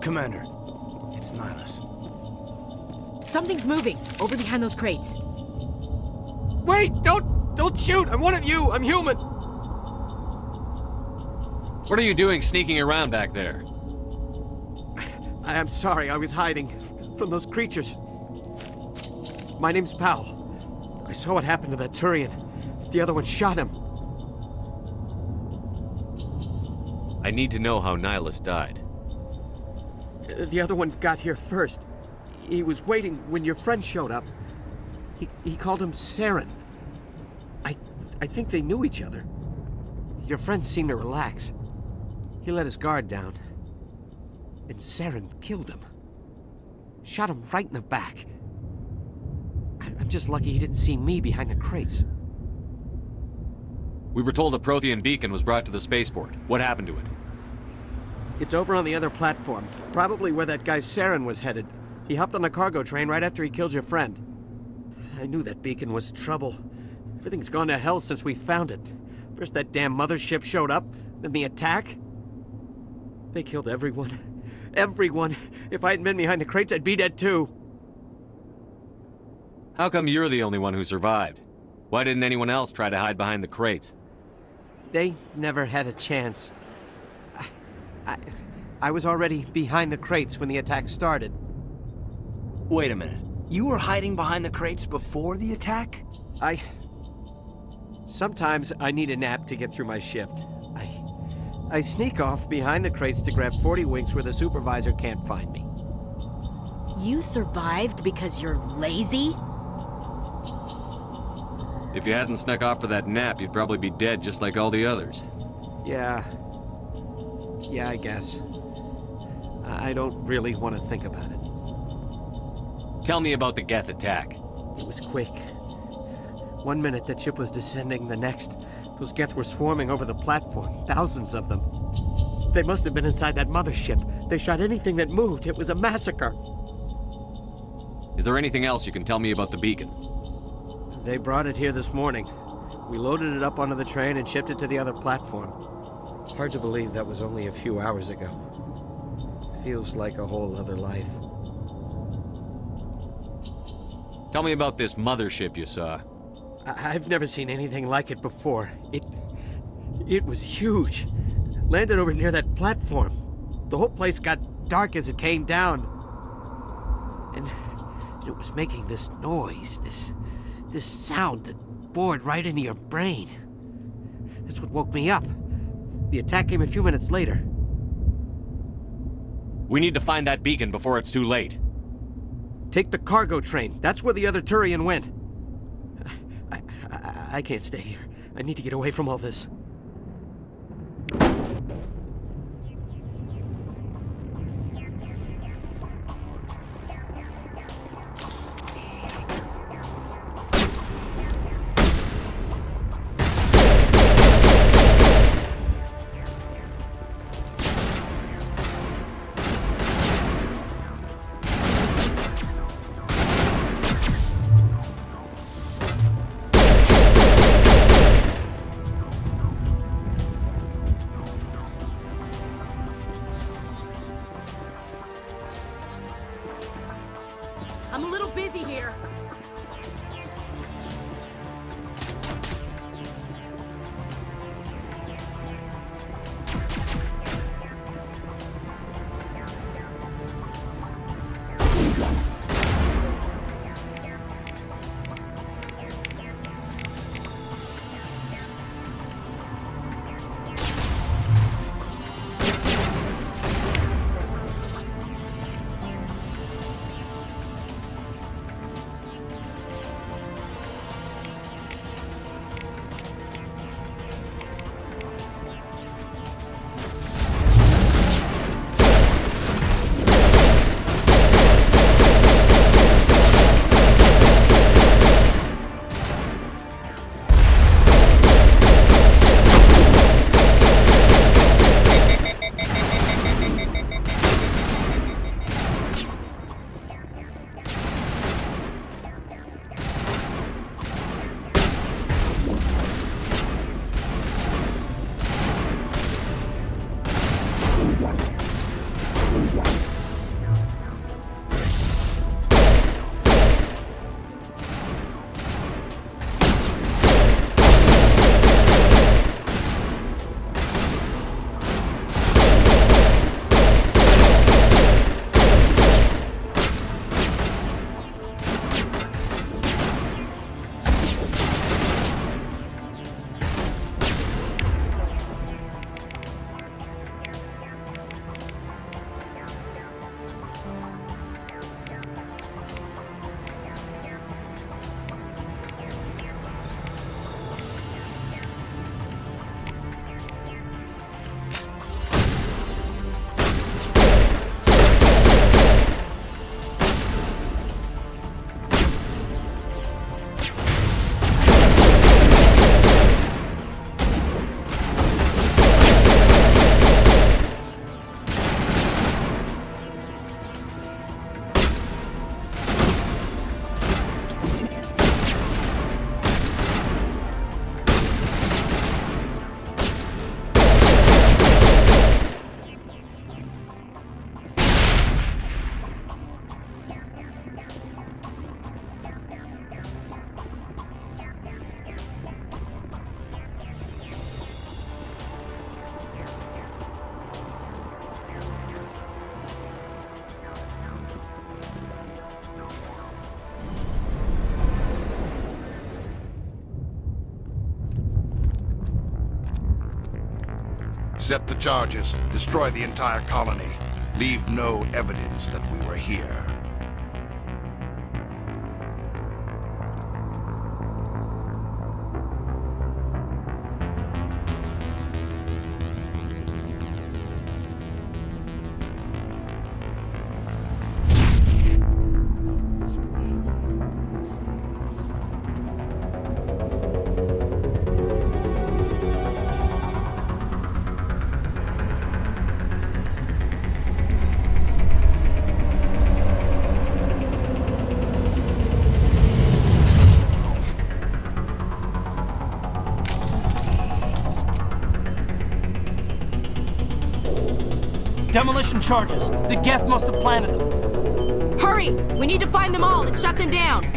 Commander, it's Nihlus. Something's moving over behind those crates. Wait! Don't shoot! I'm one of you! I'm human! What are you doing sneaking around back there? I'm sorry, I was hiding from those creatures. My name's Powell. I saw what happened to that Turian. The other one shot him. I need to know how Nihlus died. The other one got here first. He was waiting when your friend showed up. He called him Saren. I think they knew each other. Your friend seemed to relax. He let his guard down. And Saren killed him. Shot him right in the back. I'm just lucky he didn't see me behind the crates. We were told a Prothean beacon was brought to the spaceport. What happened to it? It's over on the other platform. Probably where that guy Saren was headed. He hopped on the cargo train right after he killed your friend. I knew that beacon was trouble. Everything's gone to hell since we found it. First that damn mothership showed up, then the attack. They killed everyone. Everyone. If I hadn't been behind the crates, I'd be dead too. How come you're the only one who survived? Why didn't anyone else try to hide behind the crates? They never had a chance. I was already behind the crates when the attack started. Wait a minute. You were hiding behind the crates before the attack? Sometimes I need a nap to get through my shift. I sneak off behind the crates to grab 40 winks where the supervisor can't find me. You survived because you're lazy? If you hadn't snuck off for that nap, you'd probably be dead just like all the others. Yeah, I guess. I don't really want to think about it. Tell me about the Geth attack. It was quick. 1 minute the ship was descending, the next, those Geth were swarming over the platform, thousands of them. They must have been inside that mothership. They shot anything that moved. It was a massacre. Is there anything else you can tell me about the beacon? They brought it here this morning. We loaded it up onto the train and shipped it to the other platform. Hard to believe that was only a few hours ago. Feels like a whole other life. Tell me about this mothership you saw. I've never seen anything like it before. It was huge. Landed over near that platform. The whole place got dark as it came down. And it was making this noise, this sound that bored right into your brain. That's what woke me up. The attack came a few minutes later. We need to find that beacon before it's too late. Take the cargo train. That's where the other Turian went. I can't stay here. I need to get away from all this. I'm a little busy here. Accept the charges, destroy the entire colony. Leave no evidence that we were here. Demolition charges. The Geth must have planted them. Hurry! We need to find them all and shut them down.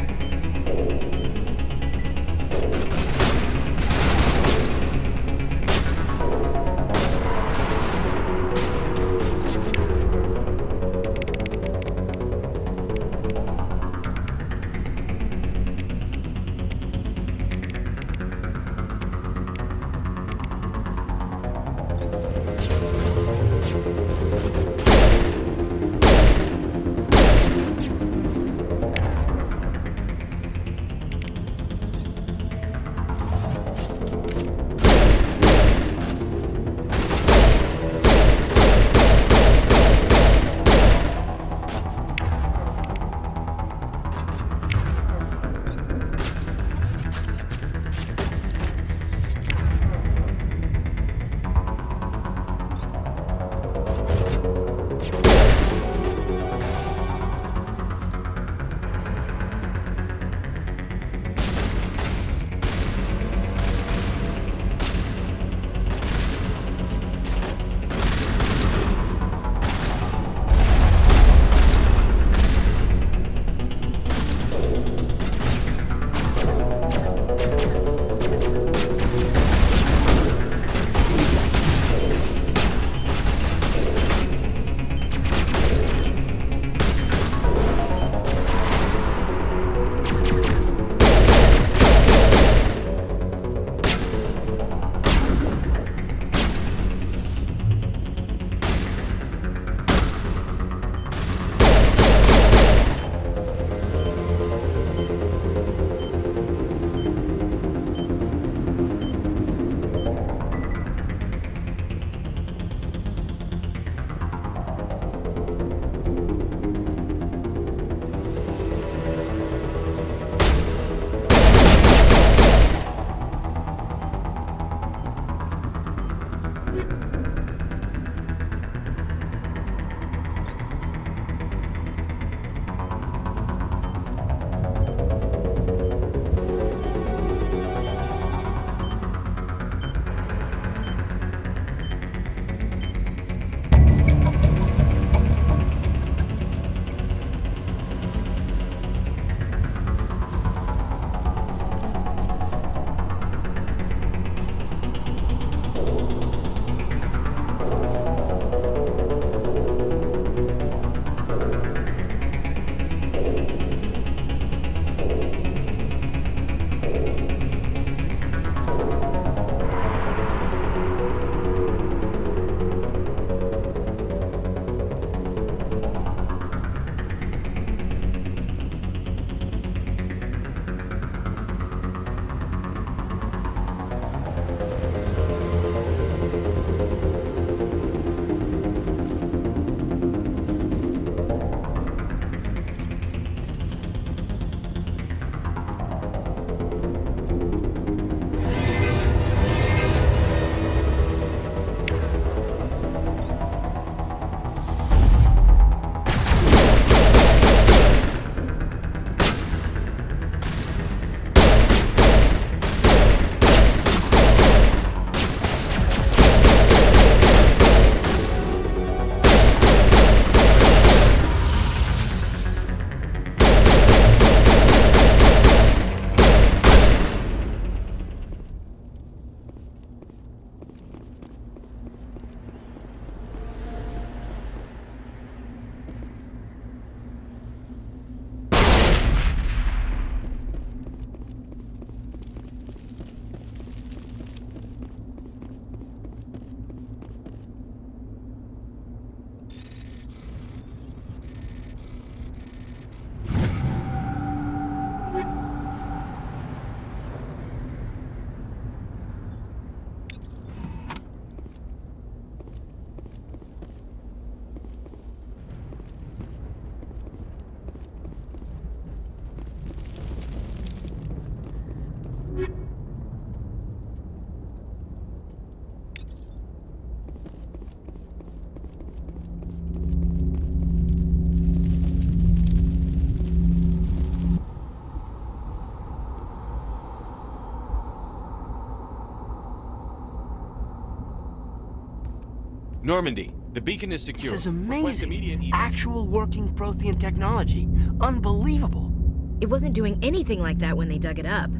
Normandy, the beacon is secure. This is Request immediate amazing. evac. Actual working Prothean technology. Unbelievable. It wasn't doing anything like that when they dug it up.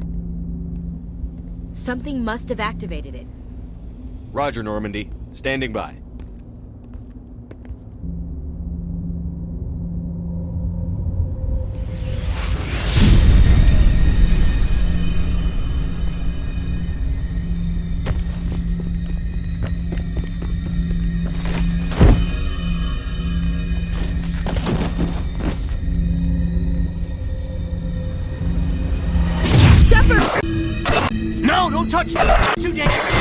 Something must have activated it. Roger, Normandy. Standing by. No, don't touch it! It's too dangerous!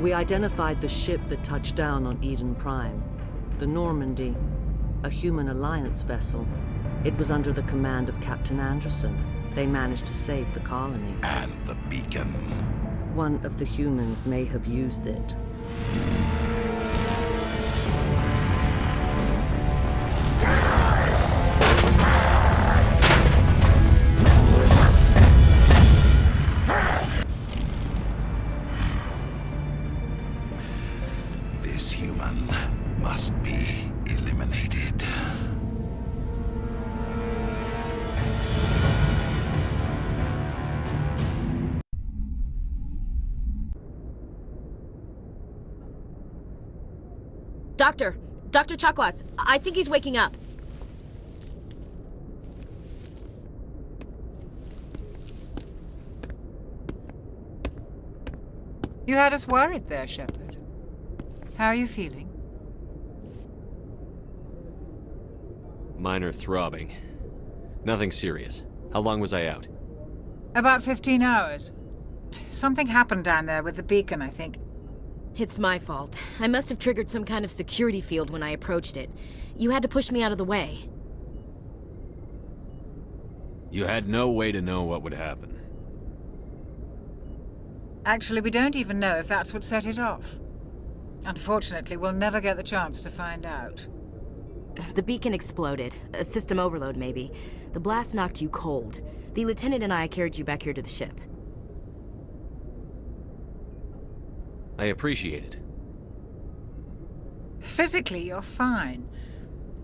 We identified the ship that touched down on Eden Prime. The Normandy, a human alliance vessel. It was under the command of Captain Anderson. They managed to save the colony. And the beacon. One of the humans may have used it. This human must be eliminated. Dr. Chakwas, I think he's waking up. You had us worried there, Shepard. How are you feeling? Minor throbbing. Nothing serious. How long was I out? About 15 hours. Something happened down there with the beacon, I think. It's my fault. I must have triggered some kind of security field when I approached it. You had to push me out of the way. You had no way to know what would happen. Actually, we don't even know if that's what set it off. Unfortunately, we'll never get the chance to find out. The beacon exploded. A system overload, maybe. The blast knocked you cold. The lieutenant and I carried you back here to the ship. I appreciate it. Physically, you're fine.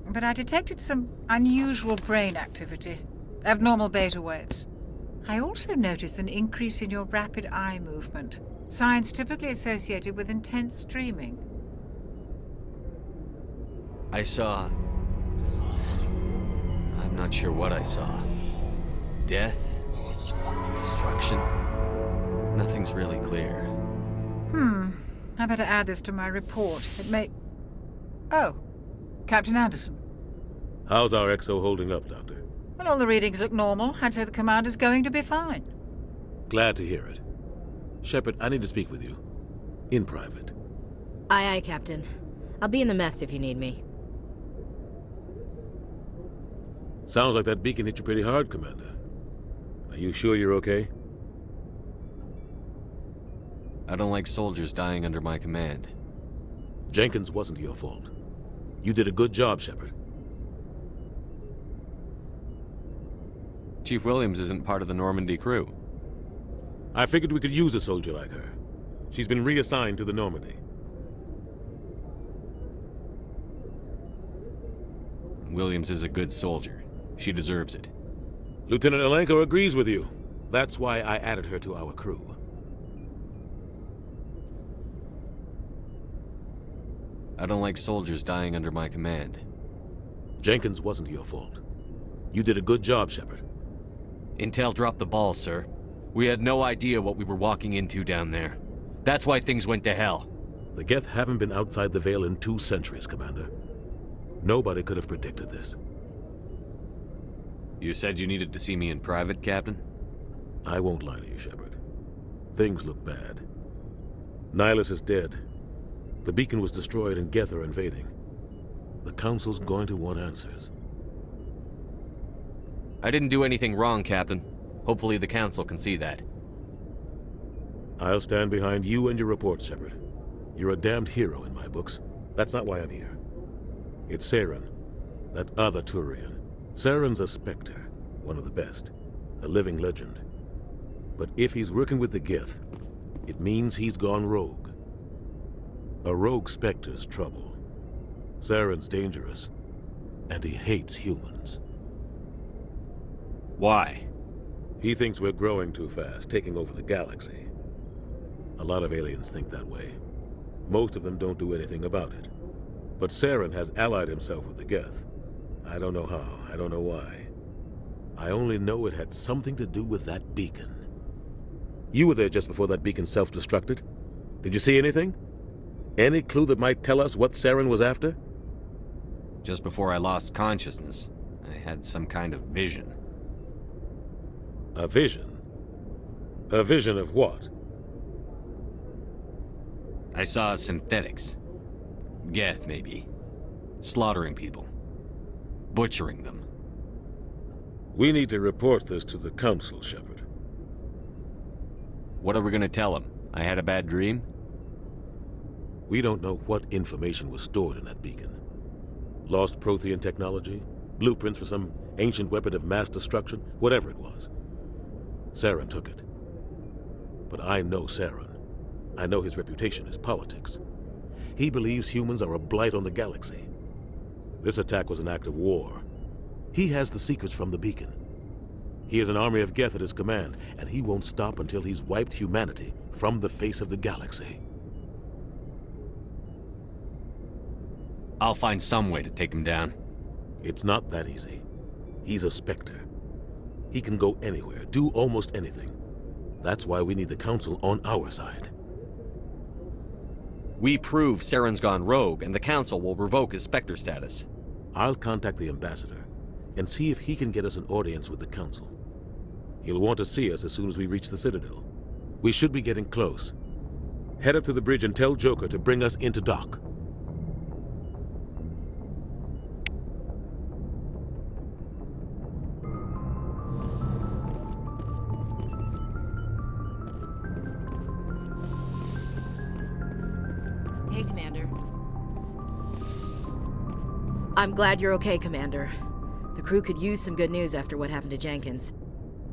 But I detected some unusual brain activity. Abnormal beta waves. I also noticed an increase in your rapid eye movement. Signs typically associated with intense dreaming. I saw... I'm not sure what I saw. Death? Destruction? Nothing's really clear. I better add this to my report. It may... Oh, Captain Anderson. How's our XO holding up, Doctor? Well, all the readings look normal. I'd say the commander's going to be fine. Glad to hear it. Shepard, I need to speak with you. In private. Aye, aye, Captain. I'll be in the mess if you need me. Sounds like that beacon hit you pretty hard, Commander. Are you sure you're okay? I don't like soldiers dying under my command. Jenkins wasn't your fault. You did a good job, Shepard. Chief Williams isn't part of the Normandy crew. I figured we could use a soldier like her. She's been reassigned to the Normandy. Williams is a good soldier. She deserves it. Lieutenant Alenko agrees with you. That's why I added her to our crew. I don't like soldiers dying under my command. Jenkins wasn't your fault. You did a good job, Shepard. Intel dropped the ball, sir. We had no idea what we were walking into down there. That's why things went to hell. The Geth haven't been outside the Veil in 2 centuries, Commander. Nobody could have predicted this. You said you needed to see me in private, Captain? I won't lie to you, Shepard. Things look bad. Nihilus is dead. The beacon was destroyed and Geth are invading. The Council's going to want answers. I didn't do anything wrong, Captain. Hopefully the Council can see that. I'll stand behind you and your report, Shepard. You're a damned hero in my books. That's not why I'm here. It's Saren, that other Turian. Saren's a Spectre, one of the best. A living legend. But if he's working with the Geth, it means he's gone rogue. A rogue Spectre's trouble. Saren's dangerous, and he hates humans. Why? He thinks we're growing too fast, taking over the galaxy. A lot of aliens think that way. Most of them don't do anything about it. But Saren has allied himself with the Geth. I don't know how, I don't know why. I only know it had something to do with that beacon. You were there just before that beacon self-destructed. Did you see anything? Any clue that might tell us what Saren was after? Just before I lost consciousness, I had some kind of vision. A vision? A vision of what? I saw synthetics. Geth, maybe. Slaughtering people. Butchering them. We need to report this to the Council, Shepard. What are we gonna tell them? I had a bad dream? We don't know what information was stored in that beacon. Lost Prothean technology? Blueprints for some ancient weapon of mass destruction? Whatever it was. Saren took it. But I know Saren. I know his reputation is politics. He believes humans are a blight on the galaxy. This attack was an act of war. He has the secrets from the beacon. He has an army of Geth at his command, and he won't stop until he's wiped humanity from the face of the galaxy. I'll find some way to take him down. It's not that easy. He's a Spectre. He can go anywhere, do almost anything. That's why we need the Council on our side. We prove Saren's gone rogue, and the Council will revoke his Spectre status. I'll contact the Ambassador and see if he can get us an audience with the Council. He'll want to see us as soon as we reach the Citadel. We should be getting close. Head up to the bridge and tell Joker to bring us into dock. Hey, Commander. I'm glad you're okay, Commander. The crew could use some good news after what happened to Jenkins.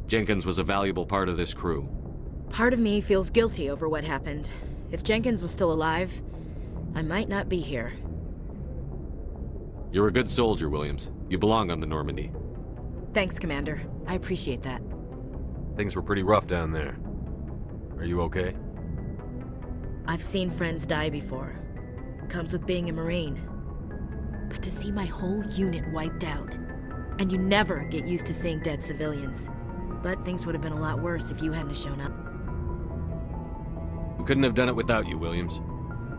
Jenkins was a valuable part of this crew. Part of me feels guilty over what happened. If Jenkins was still alive, I might not be here. You're a good soldier, Williams. You belong on the Normandy. Thanks, Commander. I appreciate that. Things were pretty rough down there. Are you okay? I've seen friends die before. Comes with being a Marine. But to see my whole unit wiped out, and you never get used to seeing dead civilians. But things would have been a lot worse if you hadn't shown up. We couldn't have done it without you, Williams.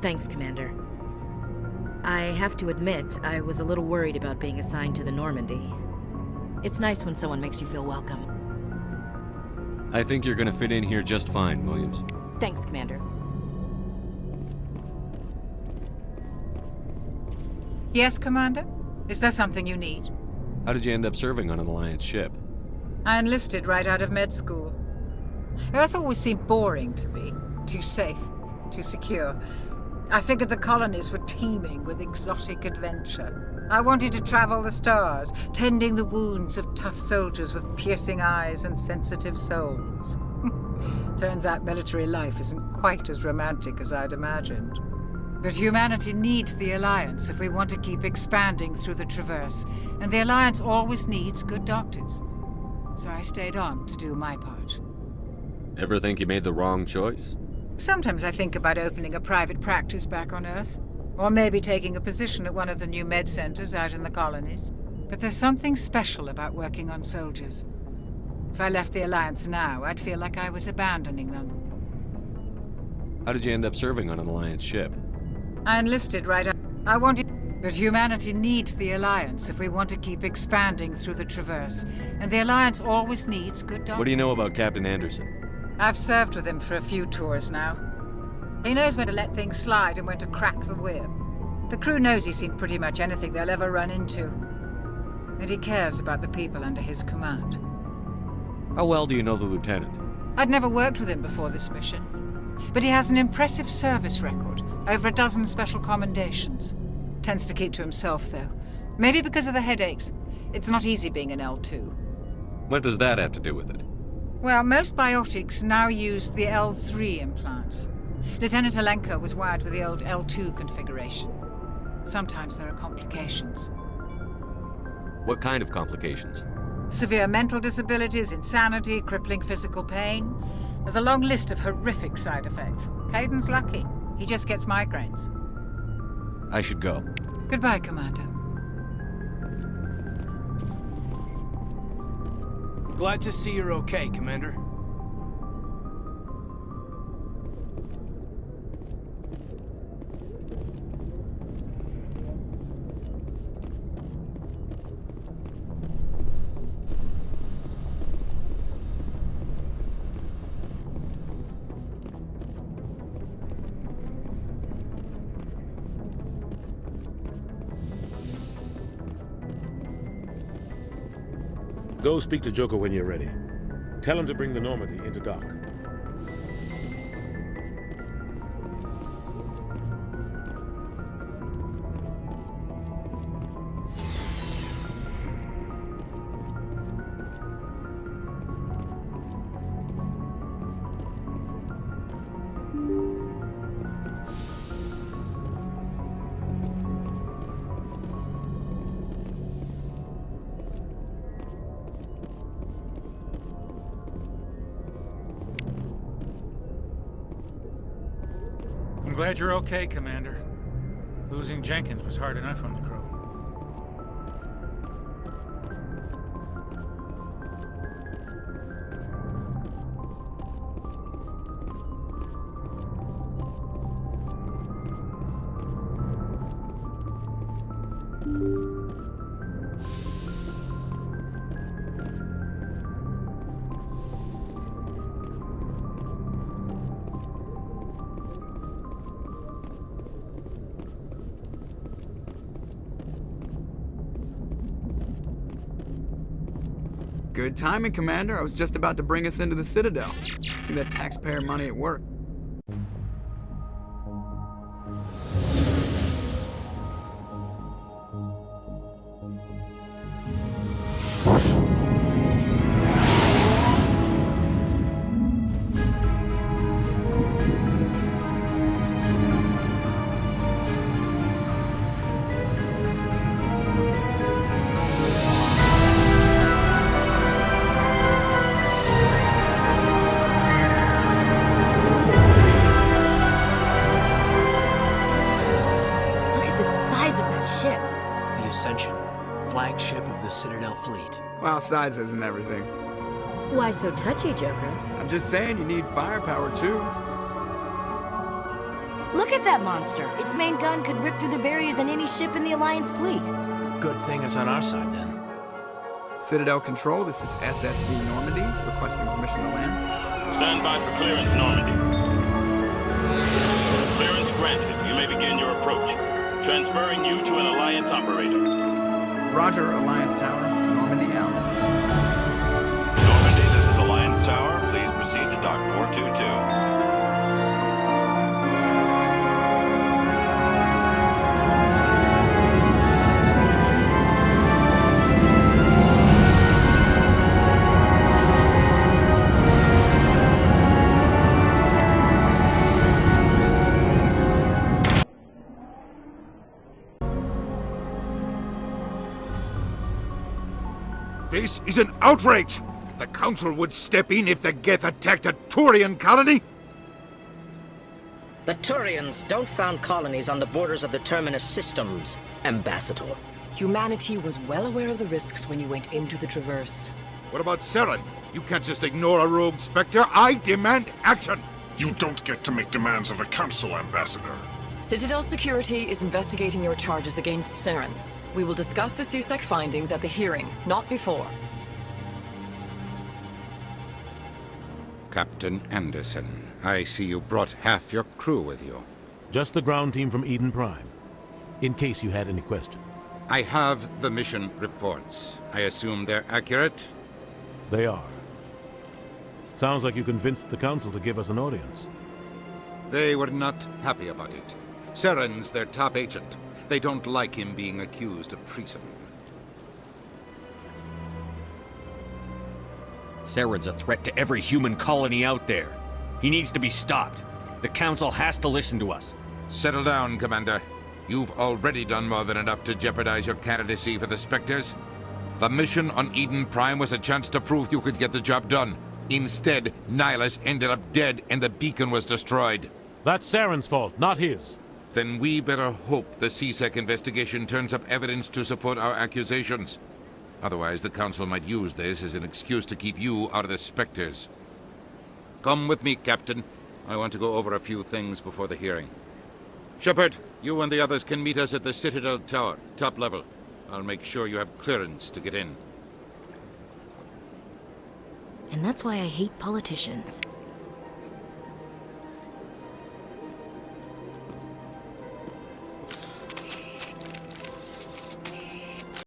Thanks, Commander. I have to admit, I was a little worried about being assigned to the Normandy. It's nice when someone makes you feel welcome. I think you're gonna fit in here just fine, Williams. Thanks, Commander. Yes, Commander? Is there something you need? How did you end up serving on an Alliance ship? I enlisted right out of med school. Earth always seemed boring to me. Too safe, too secure. I figured the colonies were teeming with exotic adventure. I wanted to travel the stars, tending the wounds of tough soldiers with piercing eyes and sensitive souls. Turns out military life isn't quite as romantic as I'd imagined. But humanity needs the Alliance if we want to keep expanding through the Traverse, and the Alliance always needs good doctors. So I stayed on to do my part. Ever think you made the wrong choice? Sometimes I think about opening a private practice back on Earth, or maybe taking a position at one of the new med centers out in the colonies. But there's something special about working on soldiers. If I left the Alliance now, I'd feel like I was abandoning them. How did you end up serving on an Alliance ship? I enlisted right up. I wanted. But humanity needs the Alliance if we want to keep expanding through the Traverse, and the Alliance always needs good doctors. What do you know about Captain Anderson? I've served with him for a few tours now. He knows when to let things slide and when to crack the whip. The crew knows he's seen pretty much anything they'll ever run into. And he cares about the people under his command. How well do you know the lieutenant? I'd never worked with him before this mission. But he has an impressive service record, over a dozen special commendations. Tends to keep to himself, though. Maybe because of the headaches. It's not easy being an L2. What does that have to do with it? Well, most biotics now use the L3 implants. Lieutenant Alenko was wired with the old L2 configuration. Sometimes there are complications. What kind of complications? Severe mental disabilities, insanity, crippling physical pain. There's a long list of horrific side effects. Caden's lucky. He just gets migraines. I should go. Goodbye, Commander. Glad to see you're okay, Commander. Go speak to Joker when you're ready. Tell him to bring the Normandy into dock. I'm glad you're okay, Commander. Losing Jenkins was hard enough on the crew. Good timing, Commander. I was just about to bring us into the Citadel. See that taxpayer money at work. Flagship of the Citadel fleet. Well, size isn't everything. Why so touchy, Joker? I'm just saying you need firepower, too. Look at that monster! Its main gun could rip through the barriers in any ship in the Alliance fleet. Good thing it's on our side, then. Citadel Control, this is SSV Normandy, requesting permission to land. Stand by for clearance, Normandy. Clearance granted. You may begin your approach. Transferring you to an Alliance operator. Roger, Alliance Tower. Normandy out. Normandy, this is Alliance Tower. Please proceed to Dock 422. This is an outrage! The Council would step in if the Geth attacked a Turian colony? The Turians don't found colonies on the borders of the Terminus systems, Ambassador. Humanity was well aware of the risks when you went into the Traverse. What about Saren? You can't just ignore a rogue Spectre. I demand action! You don't get to make demands of a Council, Ambassador. Citadel Security is investigating your charges against Saren. We will discuss the CSEC findings at the hearing, not before. Captain Anderson. I see you brought half your crew with you. Just the ground team from Eden Prime, in case you had any question. I have the mission reports. I assume they're accurate? They are. Sounds like you convinced the Council to give us an audience. They were not happy about it. Saren's their top agent. They don't like him being accused of treason. Saren's a threat to every human colony out there. He needs to be stopped. The Council has to listen to us. Settle down, Commander. You've already done more than enough to jeopardize your candidacy for the Spectres. The mission on Eden Prime was a chance to prove you could get the job done. Instead, Nihilus ended up dead and the beacon was destroyed. That's Saren's fault, not his. Then we better hope the CSEC investigation turns up evidence to support our accusations. Otherwise, the Council might use this as an excuse to keep you out of the Spectres. Come with me, Captain. I want to go over a few things before the hearing. Shepard, you and the others can meet us at the Citadel Tower, top level. I'll make sure you have clearance to get in. And that's why I hate politicians.